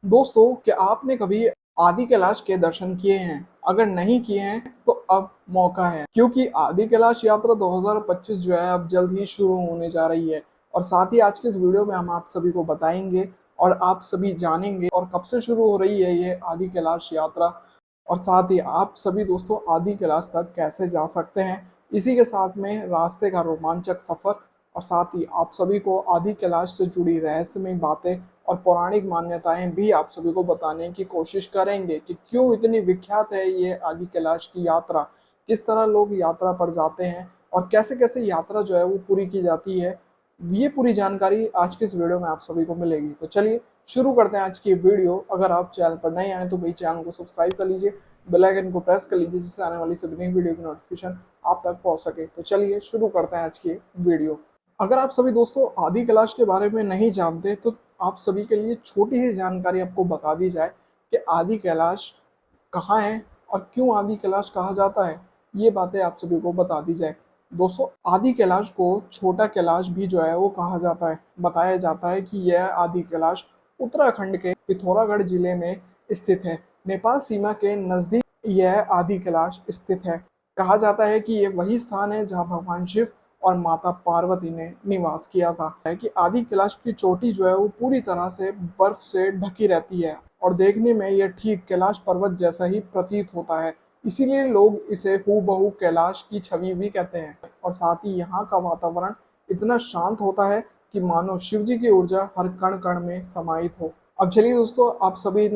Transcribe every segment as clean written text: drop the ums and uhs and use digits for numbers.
दोस्तों, क्या आपने कभी आदि कैलाश के दर्शन किए हैं? अगर नहीं किए हैं तो अब मौका है, क्योंकि आदि कैलाश यात्रा 2025 जो है अब जल्द ही शुरू होने जा रही है। और साथ ही आज के इस वीडियो में हम आप सभी को बताएंगे और आप सभी जानेंगे और कब से शुरू हो रही है ये आदि कैलाश यात्रा, और साथ ही आप सभी दोस्तों आदि कैलाश तक कैसे जा सकते हैं। इसी के साथ में रास्ते का रोमांचक सफर, और साथ ही आप सभी को आदि कैलाश से जुड़ी रहस्यमय बातें और पौराणिक मान्यताएं भी आप सभी को बताने की कोशिश करेंगे कि क्यों इतनी विख्यात है ये आदि कैलाश की यात्रा, किस तरह लोग यात्रा पर जाते हैं और कैसे कैसे यात्रा जो है वो पूरी की जाती है। ये पूरी जानकारी आज के इस वीडियो में आप सभी को मिलेगी। तो चलिए शुरू करते हैं आज की वीडियो। अगर आप चैनल पर नए आए तो भाई चैनल को सब्सक्राइब कर लीजिए, बेल आइकन को प्रेस कर लीजिए, जिससे आने वाली सभी नई वीडियो की नोटिफिकेशन आप तक पहुंच सके। तो चलिए शुरू करते हैं आज की वीडियो। अगर आप सभी दोस्तों आदि कैलाश के बारे में नहीं जानते तो आप सभी के लिए छोटी सी जानकारी आपको बता दी जाए कि आदि कैलाश कहाँ है और क्यों आदि कैलाश कहा जाता है। ये बातें आप सभी को बता दी जाए। दोस्तों, आदि कैलाश को छोटा कैलाश भी जो है वो कहा जाता है। बताया जाता है कि यह आदि कैलाश उत्तराखंड के पिथौरागढ़ जिले में स्थित है। नेपाल सीमा के नजदीक यह आदि कैलाश स्थित है। कहा जाता है कि यह वही स्थान है जहाँ भगवान शिव और माता पार्वती ने निवास किया था। है कि आदि कैलाश की चोटी जो है वो पूरी तरह से बर्फ से ढकी रहती है और देखने में यह ठीक कैलाश पर्वत जैसा ही प्रतीत होता है। इसीलिए लोग इसे हूबहू कैलाश की छवि भी कहते हैं। और साथ ही यहाँ का वातावरण इतना शांत होता है कि मानो शिव जी की ऊर्जा हर कण कण में समाहित हो। अब चलिए दोस्तों, आप सभी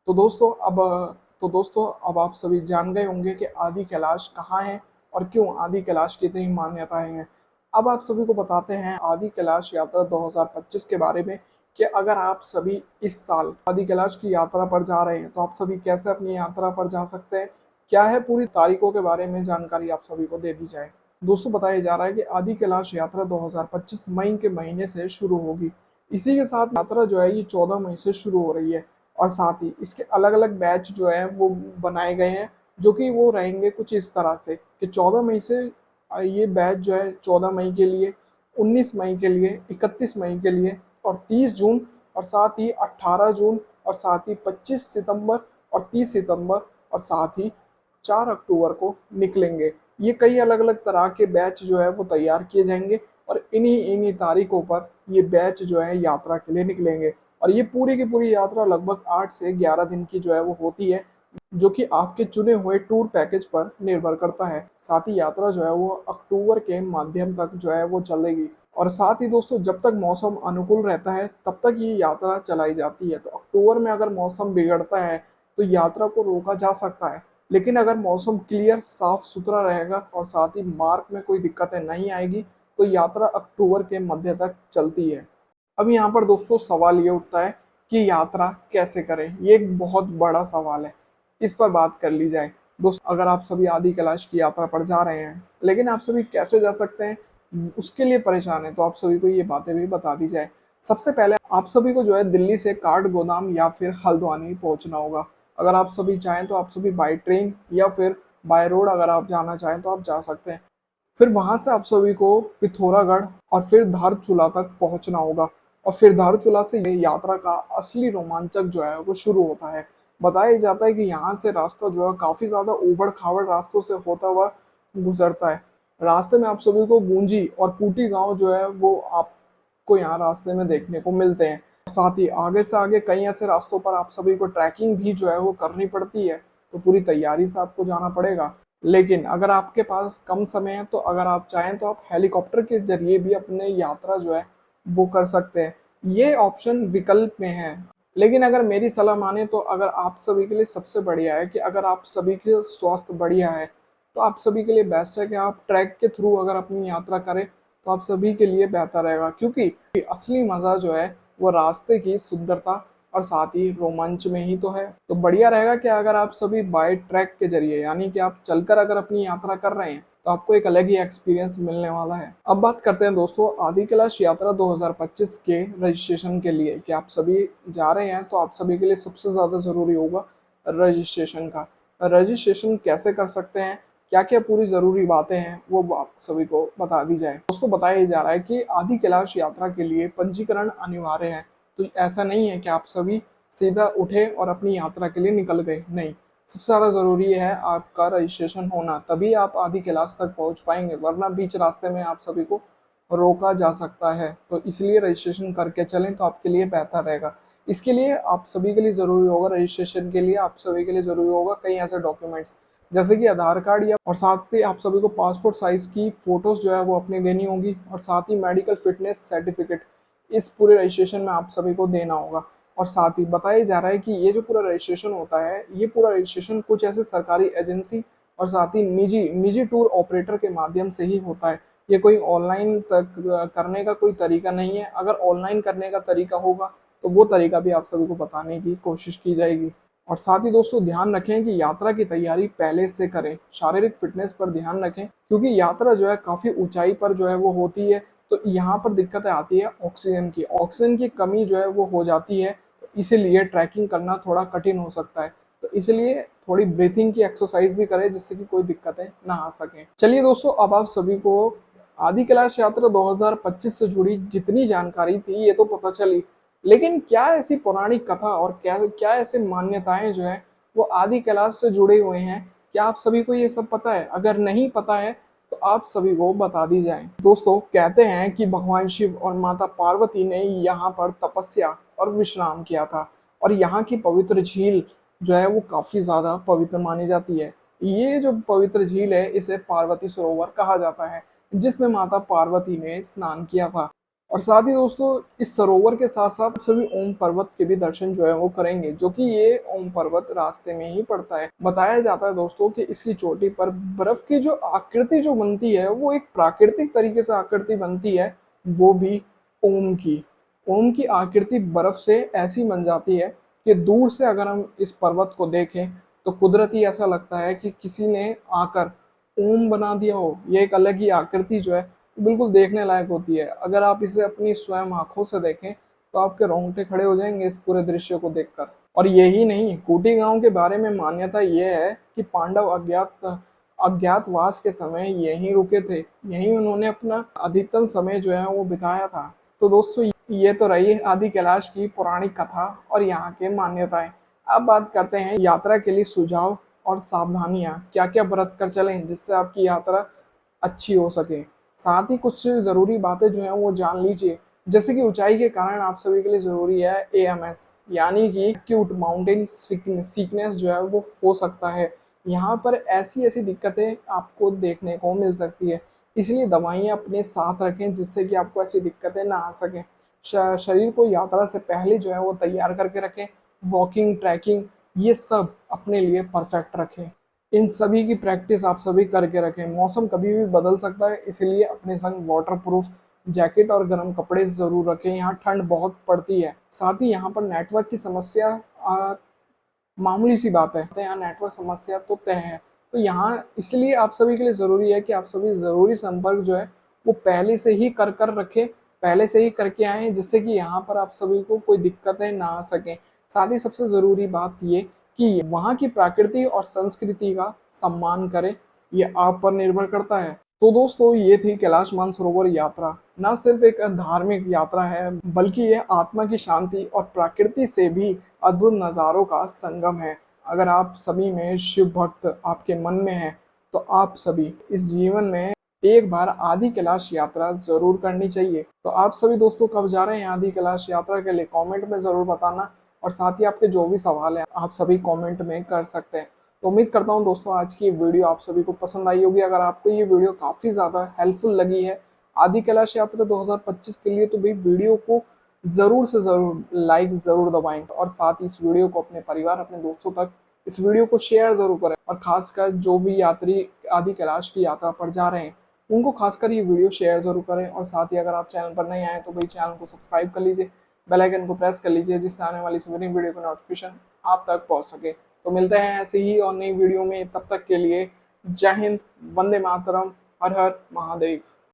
तो दोस्तों अब तो दोस्तों अब आप सभी जान गए होंगे कि आदि कैलाश कहाँ है और क्यों आदि कैलाश की इतनी मान्यताएं हैं। अब आप सभी को बताते हैं आदि कैलाश यात्रा 2025 के बारे में कि अगर आप सभी इस साल आदि कैलाश की यात्रा पर जा रहे हैं तो आप सभी कैसे अपनी यात्रा पर जा सकते हैं, क्या है पूरी तारीखों के बारे में जानकारी आप सभी को दे दी जाए। दोस्तों, बताया जा रहा है कि आदि कैलाश यात्रा 2025 मई के महीने से शुरू होगी। इसी के साथ यात्रा जो है ये 14 मई से शुरू हो रही है। और साथ ही इसके अलग अलग बैच जो है वो बनाए गए हैं, जो कि वो रहेंगे कुछ इस तरह से कि 14 मई से ये बैच जो है 14 मई के लिए, 19 मई के लिए, 31 मई के लिए और 30 जून, और साथ ही 18 जून, और साथ ही 25 सितंबर और 30 सितंबर, और साथ ही 4 अक्टूबर को निकलेंगे। ये कई अलग अलग तरह के बैच जो है वो तैयार किए जाएंगे और इन्हीं इन्हीं तारीखों पर ये बैच जो है यात्रा के लिए निकलेंगे। और ये पूरी की पूरी यात्रा लगभग 8 से 11 दिन की जो है वो होती है, जो कि आपके चुने हुए टूर पैकेज पर निर्भर करता है। साथ ही यात्रा जो है वो अक्टूबर के माध्यम तक जो है वो चलेगी। और साथ ही दोस्तों, जब तक मौसम अनुकूल रहता है तब तक ये यात्रा चलाई जाती है। तो अक्टूबर में अगर मौसम बिगड़ता है तो यात्रा को रोका जा सकता है, लेकिन अगर मौसम क्लियर साफ सुथरा रहेगा और साथ ही मार्ग में कोई दिक्कतें नहीं आएगी तो यात्रा अक्टूबर के मध्य तक चलती है। अब यहाँ पर दोस्तों सवाल ये उठता है कि यात्रा कैसे करें। ये एक बहुत बड़ा सवाल है, इस पर बात कर ली जाए। दोस्तों, अगर आप सभी आदि कैलाश की यात्रा पर जा रहे हैं लेकिन आप सभी कैसे जा सकते हैं उसके लिए परेशान है, तो आप सभी को ये बातें भी बता दी जाए। सबसे पहले आप सभी को जो है दिल्ली से काठ गोदाम या फिर हल्द्वानी पहुंचना होगा। अगर आप सभी चाहें तो आप सभी बाय ट्रेन या फिर बाय रोड अगर आप जाना चाहें तो आप जा सकते हैं। फिर वहां से आप सभी को पिथौरागढ़ और फिर धारचूला तक पहुंचना होगा। और फिर धारचूला से ये यात्रा का असली रोमांचक जो है वो शुरू होता है। बताया जाता है कि यहाँ से रास्ता जो है काफी ज्यादा उबड़ खाबड़ रास्तों से होता हुआ गुजरता है। रास्ते में आप सभी को गूंजी और कूटी गांव जो है वो आपको यहाँ रास्ते में देखने को मिलते हैं। साथ ही आगे से आगे कई ऐसे रास्तों पर आप सभी को ट्रैकिंग भी जो है वो करनी पड़ती है, तो पूरी तैयारी से आपको जाना पड़ेगा। लेकिन अगर आपके पास कम समय है तो अगर आप चाहें तो आप हेलीकॉप्टर के जरिए भी अपने यात्रा जो है वो कर सकते हैं। ये ऑप्शन विकल्प में है। लेकिन अगर मेरी सलाह माने तो अगर आप सभी के लिए सबसे बढ़िया है कि अगर आप सभी के स्वास्थ्य बढ़िया है तो आप सभी के लिए बेस्ट है कि आप ट्रैक के थ्रू अगर अपनी यात्रा करें तो आप सभी के लिए बेहतर रहेगा, क्योंकि असली मजा जो है वो रास्ते की सुंदरता और साथ ही रोमांच में ही तो है। तो बढ़िया रहेगा कि अगर आप सभी बाय ट्रैक के जरिए यानी कि आप चलकर अगर अपनी यात्रा कर रहे हैं तो आपको एक अलग ही एक्सपीरियंस मिलने वाला है। अब बात करते हैं दोस्तों आदि कैलाश यात्रा 2025 के रजिस्ट्रेशन के लिए कि आप सभी जा रहे हैं तो आप सभी के लिए सबसे ज्यादा जरूरी होगा रजिस्ट्रेशन का। रजिस्ट्रेशन कैसे कर सकते हैं, क्या क्या पूरी जरूरी बातें हैं वो आप सभी को बता दी जाए। दोस्तों, बताया जा रहा है कि आदि कैलाश यात्रा के लिए पंजीकरण अनिवार्य है। तो ऐसा नहीं है कि आप सभी सीधा उठे और अपनी यात्रा के लिए निकल गए, नहीं। सबसे ज़्यादा ज़रूरी है आपका रजिस्ट्रेशन होना, तभी आप आदि कैलाश तक पहुंच पाएंगे, वरना बीच रास्ते में आप सभी को रोका जा सकता है। तो इसलिए रजिस्ट्रेशन करके चलें तो आपके लिए बेहतर रहेगा। इसके लिए आप सभी के लिए ज़रूरी होगा, रजिस्ट्रेशन के लिए आप सभी के लिए ज़रूरी होगा कई ऐसे डॉक्यूमेंट्स, जैसे कि आधार कार्ड, या और साथ ही आप सभी को पासपोर्ट साइज़ की फ़ोटोज़ जो है वो अपनी देनी होगी, और साथ ही मेडिकल फिटनेस सर्टिफिकेट इस पूरे रजिस्ट्रेशन में आप सभी को देना होगा। और साथ ही बताया जा रहा है कि ये जो पूरा रजिस्ट्रेशन होता है, ये पूरा रजिस्ट्रेशन कुछ ऐसे सरकारी एजेंसी और साथ ही निजी निजी टूर ऑपरेटर के माध्यम से ही होता है। ये कोई ऑनलाइन तक करने का कोई तरीका नहीं है। अगर ऑनलाइन करने का तरीका होगा तो वो तरीका भी आप सभी को बताने की कोशिश की जाएगी। और साथ ही दोस्तों ध्यान रखें कि यात्रा की तैयारी पहले से करें, शारीरिक फिटनेस पर ध्यान रखें, क्योंकि यात्रा जो है काफ़ी ऊंचाई पर जो है वो होती है। तो यहाँ पर दिक्कतें आती है ऑक्सीजन की कमी जो है वो हो जाती है, तो इसीलिए ट्रैकिंग करना थोड़ा कठिन हो सकता है। तो इसलिए थोड़ी ब्रीथिंग की एक्सरसाइज भी करें, जिससे कि कोई दिक्कतें ना आ सकें। चलिए दोस्तों, अब आप सभी को आदि कैलाश यात्रा 2025 से जुड़ी जितनी जानकारी थी ये तो पता चली, लेकिन क्या ऐसी पौराणिक कथा और क्या क्या ऐसे मान्यताएं जो है वो आदि कैलाश से जुड़े हुए हैं, क्या आप सभी को ये सब पता है? अगर नहीं पता है तो आप सभी को बता दी जाए। दोस्तों, कहते हैं कि भगवान शिव और माता पार्वती ने यहाँ पर तपस्या और विश्राम किया था, और यहाँ की पवित्र झील जो है वो काफी ज्यादा पवित्र मानी जाती है। ये जो पवित्र झील है इसे पार्वती सरोवर कहा जाता है, जिसमें माता पार्वती ने स्नान किया था। और साथ ही दोस्तों, इस सरोवर के साथ साथ सभी ओम पर्वत के भी दर्शन जो है वो करेंगे, जो कि ये ओम पर्वत रास्ते में ही पड़ता है। बताया जाता है दोस्तों कि इसकी चोटी पर बर्फ की जो आकृति जो बनती है वो एक प्राकृतिक तरीके से आकृति बनती है, वो भी ओम की। ओम की आकृति बर्फ से ऐसी बन जाती है कि दूर से अगर हम इस पर्वत को देखें तो कुदरती ऐसा लगता है कि किसी ने आकर ओम बना दिया हो। ये एक अलग ही आकृति जो है बिल्कुल देखने लायक होती है। अगर आप इसे अपनी स्वयं आंखों से देखें तो आपके रोंगटे खड़े हो जाएंगे इस पूरे दृश्य को देखकर। और यही नहीं, कूटी गांव के बारे में मान्यता ये है कि पांडव अज्ञातवास के समय यहीं रुके थे, यहीं उन्होंने अपना अधिकतम समय जो है वो बिताया था। तो दोस्तों, ये तो रही आदि कैलाश की पौराणिक कथा और यहाँ के मान्यताएं। अब बात करते हैं यात्रा के लिए सुझाव और सावधानियां, क्या क्या बरत कर चलें जिससे आपकी यात्रा अच्छी हो सके। साथ ही कुछ ज़रूरी बातें जो हैं वो जान लीजिए, जैसे कि ऊंचाई के कारण आप सभी के लिए ज़रूरी है AMS, यानी कि एक्यूट माउंटेन सीकनेस जो है वो हो सकता है। यहाँ पर ऐसी ऐसी दिक्कतें आपको देखने को मिल सकती है, इसलिए दवाइयाँ अपने साथ रखें जिससे कि आपको ऐसी दिक्कतें ना आ सकें। शरीर को यात्रा से पहले जो है वो तैयार करके रखें। वॉकिंग, ट्रैकिंग, ये सब अपने लिए परफेक्ट रखें। इन सभी की प्रैक्टिस आप सभी करके रखें। मौसम कभी भी बदल सकता है, इसलिए अपने संग वाटर प्रूफ जैकेट और गर्म कपड़े जरूर रखें। यहाँ ठंड बहुत पड़ती है। साथ ही यहाँ पर नेटवर्क की समस्या मामूली सी बात है, यहाँ नेटवर्क समस्या तो तय है। तो यहाँ इसलिए आप सभी के लिए ज़रूरी है कि आप सभी ज़रूरी संपर्क जो है वो पहले से ही कर रखें, पहले से ही करके आएँ, जिससे कि यहाँ पर आप सभी को कोई दिक्कतें ना आ सकें। साथ ही सबसे ज़रूरी बात ये कि वहाँ की प्रकृति और संस्कृति का सम्मान करें, ये आप पर निर्भर करता है। तो दोस्तों, ये थी कैलाश मानसरोवर यात्रा। न सिर्फ एक धार्मिक यात्रा है, बल्कि ये आत्मा की शांति और प्रकृति से भी अद्भुत नज़ारों का संगम है। अगर आप सभी में शिव भक्त आपके मन में है तो आप सभी इस जीवन में एक बार आदि कैलाश यात्रा जरूर करनी चाहिए। तो आप सभी दोस्तों कब जा रहे हैं आदि कैलाश यात्रा के लिए, कमेंट में जरूर बताना। और साथ ही आपके जो भी सवाल हैं आप सभी कमेंट में कर सकते हैं। तो उम्मीद करता हूँ दोस्तों आज की वीडियो आप सभी को पसंद आई होगी। अगर आपको ये वीडियो काफ़ी ज़्यादा हेल्पफुल लगी है आदि कैलाश यात्रा 2025 के लिए, तो भाई वीडियो को ज़रूर से ज़रूर लाइक ज़रूर दबाएं, और साथ ही इस वीडियो को अपने परिवार, अपने दोस्तों तक इस वीडियो को शेयर ज़रूर करें। और खासकर जो भी यात्री आदि कैलाश की यात्रा पर जा रहे हैं उनको खासकर ये वीडियो शेयर जरूर करें। और साथ ही अगर आप चैनल पर नए आए तो भाई चैनल को सब्सक्राइब कर लीजिए, बेल आइकन को प्रेस कर लीजिए, जिससे आने वाली सभी वीडियो का नोटिफिकेशन आप तक पहुंच सके। तो मिलते हैं ऐसे ही और नई वीडियो में, तब तक के लिए जय हिंद, वंदे मातरम, हर हर महादेव।